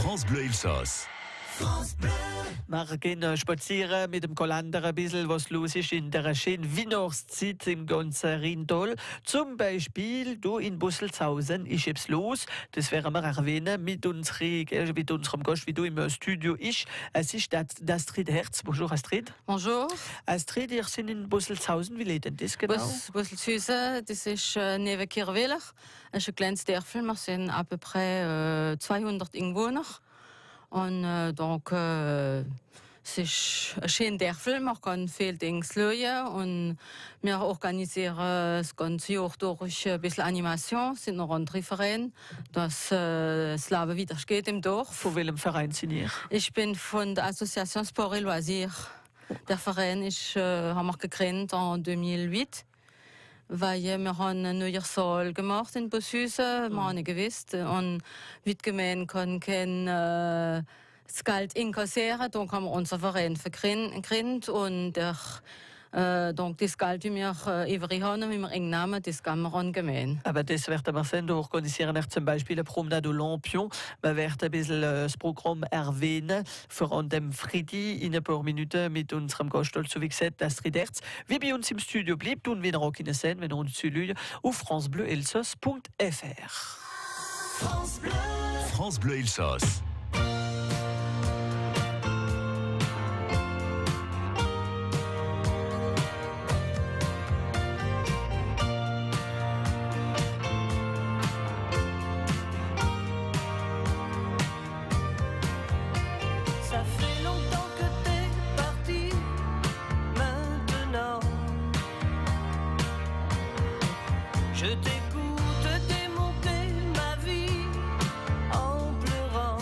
France Bleu Elsass. Wir gehen spazieren mit dem Kalender ein bisschen, was los ist in der schönen Weihnachtszeit im ganzen Rheintal. Zum Beispiel hier in Busselshausen ist etwas los. Das werden wir erwähnen mit unserem Gast, wie du im Studio ist. Es ist Astrid Herz. Bonjour Astrid. Bonjour. Astrid, ihr seid in Busselshausen. Wie lebt denn das genau? Busselshausen, das ist neben Kirchweiler. Es ist ein kleines Dörfel. Wir sind à peu près 200 Einwohner. Und donc, es ist ein schönes Dörfel, man kann viele Dinge lernen und wir organisieren das ganze Jahr durch ein bisschen Animation, es sind noch andere Vereine, dass das Leben wieder geht im Dorf. Von welchem Verein sind ihr? Ich bin von der Association Sport et Loisirs. Der Verein haben wir gegründet in 2008. Weil wir haben einen neuen Saal gemacht in Busshausen, wir haben nicht gewusst. Und wie die Gemeinde kann das Geld inkassieren, dann haben wir unseren Verein gegründet und donc das Geld, wie wir übrig haben, wie wir einnehmen, das geben wir an die Gemeinde. Aber das werden wir sehen, da organisieren wir zum Beispiel eine Promenade au Lampion. Wir werden ein bisschen das Programm erwähnen, vor allem dem Freitag in ein paar Minuten mit unserem Gast, also wie gesagt, Astrid Herz. Wie bei uns im Studio bleibt und wenn ihr auch sehen, wenn ihr uns zuhört, auf francebleuelsass.fr. France Bleu Elsass. Je t'écoute démonter ma vie en pleurant.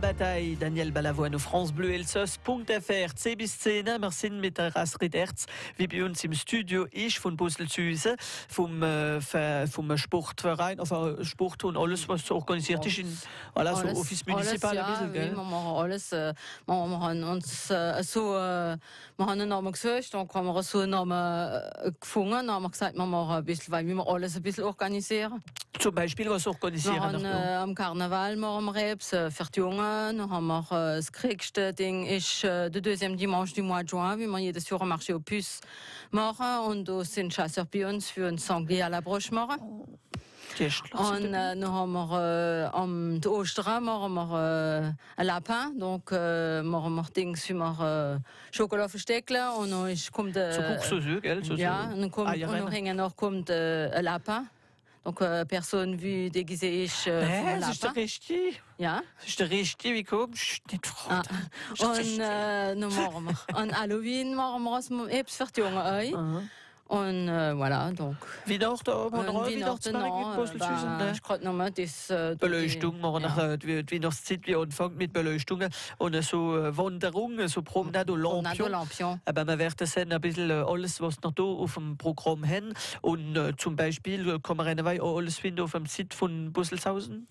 La Bataille, Daniel Balavoine auf francebleuelsass.fr. 10 bis 10, wir sind mit der Astrid Erz, wie bei uns im Studio ist, von Bussel-Süse, vom Sportverein, also Sport und alles, was organisiert ist, in alles, so Office Municipal alles, ein bisschen, ja, gell? wir machen alles. Wir haben uns wir haben einen Namen gesucht, dann haben wir so einen Namen gefunden, dann haben wir gesagt, wir machen ein bisschen, weil wir alles ein bisschen organisieren. Zum Beispiel, was organisieren wir haben am Karneval machen wir Reps für die Jungen, dann haben wir das kriegste Ding ist der deuxième dimanche du mois de juin, wie wir jedes Jahr ein Marché aux Puces machen und da sind Chasseurs bei uns für ein Sanglier à la Broche machen. Und dann haben wir am Ostern machen wir ein Lapin, donc machen wir Dings wie wir Schokolade verstecken und dann kommt ja, und dann hängen noch kommt ein Lapin. Donc, personne vu déguisée ist das ist der Richtig. Ja. Das ist der Richtig, wie kommst du? Nicht fragen. Und dann machen wir. An Halloween machen wir etwas für die Jungen. Und voilà, donc. Weihnachten ich gerade noch mal das Beleuchtung machen die Weihnachtszeit, wie anfängt mit Beleuchtungen und so Wanderungen, so Promenade und Lampion. Aber wir werden sehen ein bisschen alles, was wir hier auf dem Programm haben. Und zum Beispiel kann man auch alles finden auf dem Site von Busselshausen.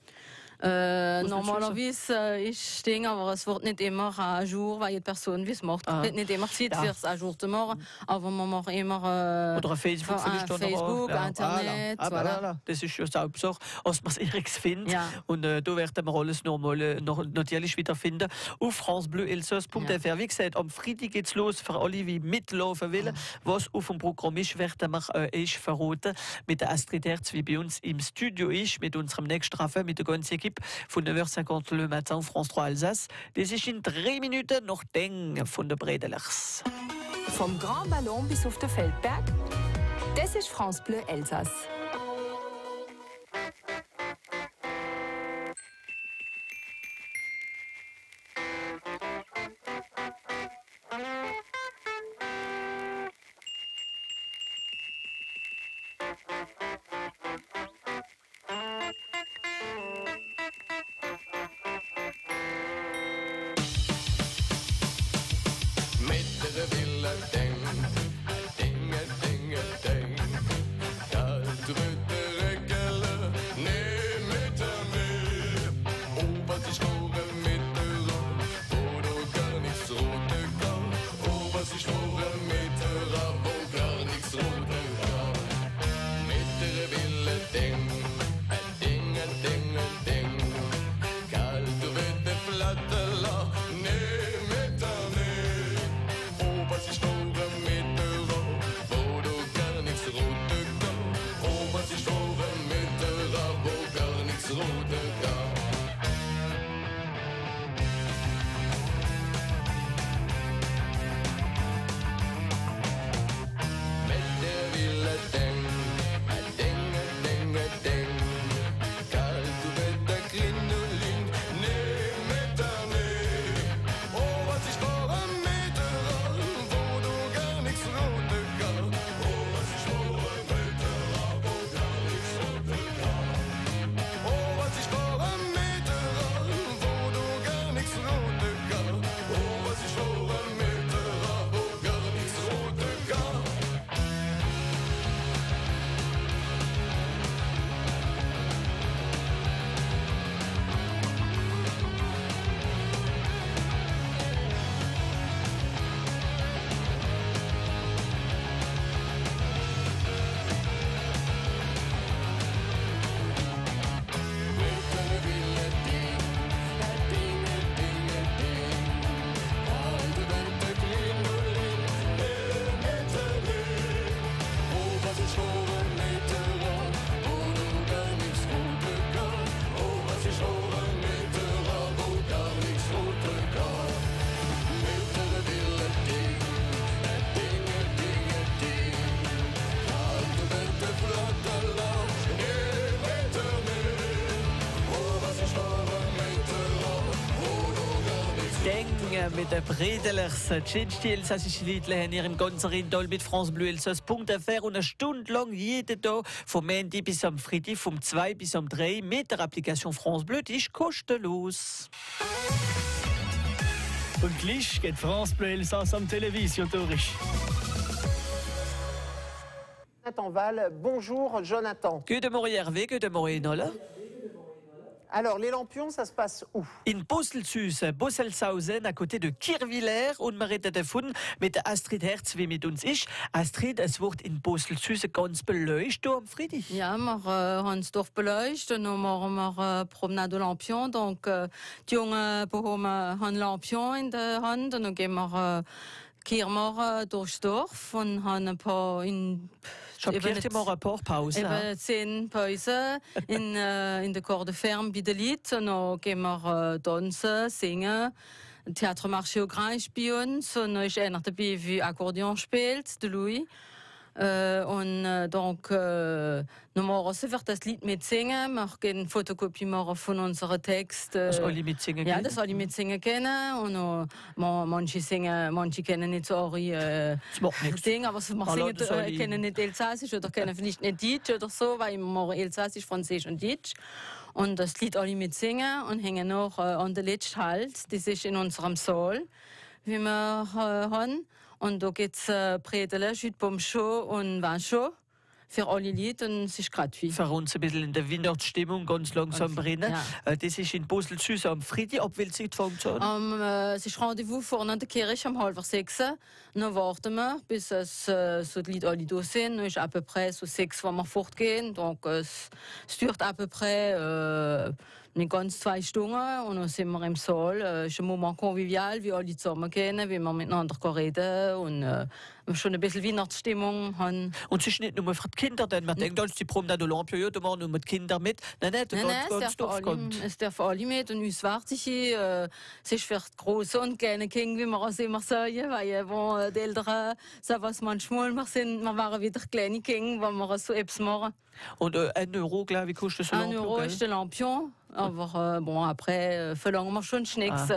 Normalerweise ist Ding, aber es wird nicht immer ein Jour, weil jede Person wie es macht. Nicht immer Zeit für es ein Jour zu machen, aber man macht immer oder Facebook, Internet. Voilà. Das ist ja die Hauptsache, dass man es irgendwie findet. Ja. Und da werden wir alles nochmal natürlich wiederfinden auf francebleuelsass.fr. Ja. Wie gesagt, am Freitag geht es los für alle, die mitlaufen wollen. Was auf dem Programm ist, werden wir verraten mit der Astrid Erz, wie bei uns im Studio ist, mit unserem nächsten Treffen, mit der ganzen Equipe. Von 9h50 le matin, France 3 Alsace. Das ist in 3 Minuten noch Deng von der Bredelers. Vom Grand Ballon bis auf den Feldberg, das ist France Bleu Elsass. Oberst ich mit der Bredelers. Die elsassische Liedle haben hier im ganzen Rindal mit francebleuelsass.fr und eine Stunde lang jeden Tag vom Montag bis am Freitag vom 2 bis am 3 mit der Applikation France Bleu, die ist kostenlos. Und gleich geht France Bleu Elsass am Television durch. Jonathan Val, bonjour Jonathan. Guten Morgen Hervé, guten Morgen Nola. Alors, les lampions, ça se passe où? In Bosselzüs, Bosselshausen, à côté de Kirwiller. Und wir reden davon mit Astrid Herz, wie mit uns ist. Astrid, es wird in Bosselzüs ganz beleuchtet am Freitag. Ja, wir haben das Dorf beleuchtet und machen wir Promenade de Lampion. Donc, die Jungen haben Lampion in der Hand und dann gehen wir durchs Dorf und haben ein paar Ich habe gehört, wir machen ein paar Pausen. Eben 10 Pausen in der Corps de Ferme bei den Leuten. Und dann gehen wir tanzen, singen. Theater Marché au Grand ist bei uns. Und dann ist einer dabei, wie Akkordeon spielt, der Louis. Donc, normalerweise wird das Lied mitsingen. Wir gehen Fotokopie machen von unseren Texten. Dass alle mitsingen Ja, können? dass alle mitsingen können. Und manche singen, manche kennen nicht so eure Das macht nichts. Dinge, aber wir kennen nicht Elsassisch oder kennen vielleicht nicht Deutsch oder so, weil wir machen Elsassisch, Französisch und Deutsch. Und das Lied alle mitsingen und hängen noch an der letzten Halt. Das ist in unserem Saal, wie wir haben. Und da gibt es Bredele, Jus und Vin für alle Leute und es ist gratuit. Für uns ein bisschen in der Weihnachtsstimmung ganz langsam brennen. Ja. Das ist in Bosselzüs am Freitag. Ab welcher Zeit fängt es an? Es ist Rendezvous vorne an der Kirche um 5:30. Dann warten wir, bis so die Leute alle da sind. Dann ist à peu près so 6, wo wir fortgehen. Donc, es dauert à peu près nicht ganz 2 Stunden. Und dann sind wir im Saal. Es ist ein Moment convivial, wie alle zusammen kennen, wie wir miteinander reden und schon ein bisschen Weihnachtsstimmung haben. Und es ist nicht nur für die Kinder, denn man denkt, als die Promenade de Lampion, ja, da machen nur mit Kindern mit. Nein, Es darf für alle mit und uns warte ich es ist für die große und kleine Kinder, wie wir es immer sagen, weil die Eltern sagen was manchmal, wir waren wieder kleine Kinder, wenn wir so etwas machen. Und 1 Euro, glaube ich, kostet so 1 Euro ist der Lampion, aber après, verlangen wir schon nichts.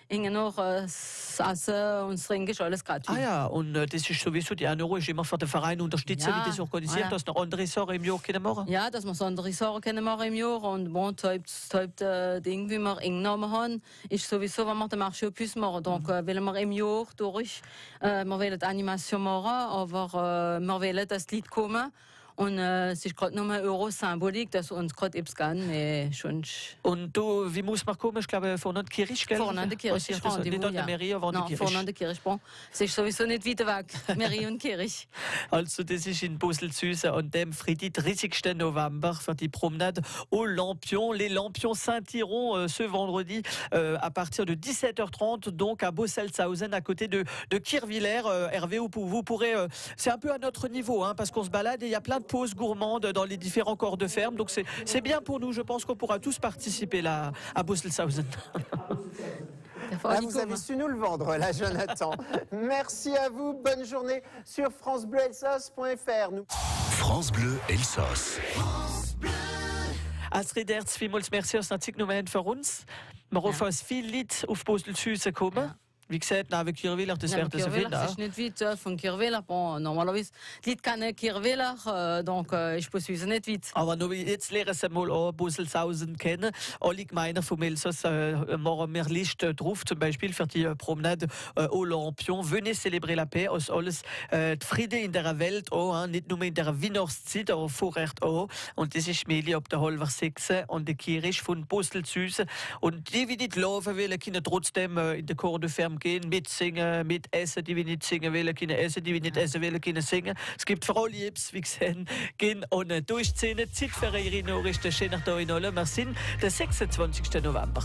Hängen noch das Essen und das Trinken ist alles gratis. Ah ja, und das ist sowieso, die 1 Euro ist immer für den Verein unterstützen, Ja, wie das organisiert, voilà. dass noch andere Sachen im Jahr können machen. Ja, dass wir so andere Sachen können machen im Jahr und das Ding, wie wir eingenommen haben, ist sowieso, wenn wir den Marché au Puce machen. Donc, wollen wir im Jahr durch, wir wollen die Animation machen, aber wir wollen, dass die Leute kommen. Und es ist gerade nur 1 Euro Symbolik, dass uns gerade etwas gehen, schon. Und du, wie muss man kommen? Ich glaube, vorne an der Kirche, gell? Vorne an der Kirche ist Rendezvous, nicht an der Mairie, aber an der Nein, Kirche. vorne an der Kirche. Bon, es ist sowieso nicht weit weg, Mairie und Kirche. Also, das ist in Bosselzüs an dem Freitag, 30. November, für die Promenade au Lampion. Les Lampions scintilleront ce vendredi à partir de 17h30, donc à Bosselshausen, à côté de Kirwiller. Hervé, vous pourrez. C'est un peu à notre niveau, hein, parce qu'on se balade et il y a plein de pauses gourmandes dans les différents corps de ferme. Donc, c'est bien pour nous. Je pense qu'on pourra tous participer là à Bosselshausen. Ah, vous avez su nous le vendre, là, Jonathan. Merci à vous. Bonne journée sur francebleuelsass.fr. France Bleu Elsass. Astrid Herz, vielmals merci aus Nazik Nummer für uns. Wir hoffen, dass viele Leute auf Bosselzüs kommen. Wie gesagt, nach Kirwiller, das wäre das Kirwiller, es ist nicht weit von Kirwiller. Bon, normalerweise, die Leute kennen Kirwiller, donc ich muss nicht weit. Aber nur jetzt lernen Sie mal auch Bosselshausen kennen. Alle Gemeinden vom Elsass machen wir Liste drauf, zum Beispiel für die Promenade au Lampion. Venez célébrer la paix, aus alles die Friede in der Welt auch, nicht nur in der Weihnachtszeit, aber vorher auch. Und das ist Meli ab der halber 6 an der Kirche von Bosselzüs. Und die, die nicht laufen wollen, können trotzdem in der Corps de Ferme gehen, mitsingen, mitessen, die nicht singen wollen, können essen, die nicht essen wollen, können singen. Es gibt für alle Apps, wie gesagt, gehen und durchziehen. Zeit für Ihre Nachrichten, schönen Tag in allem. Wir sind der 26. November.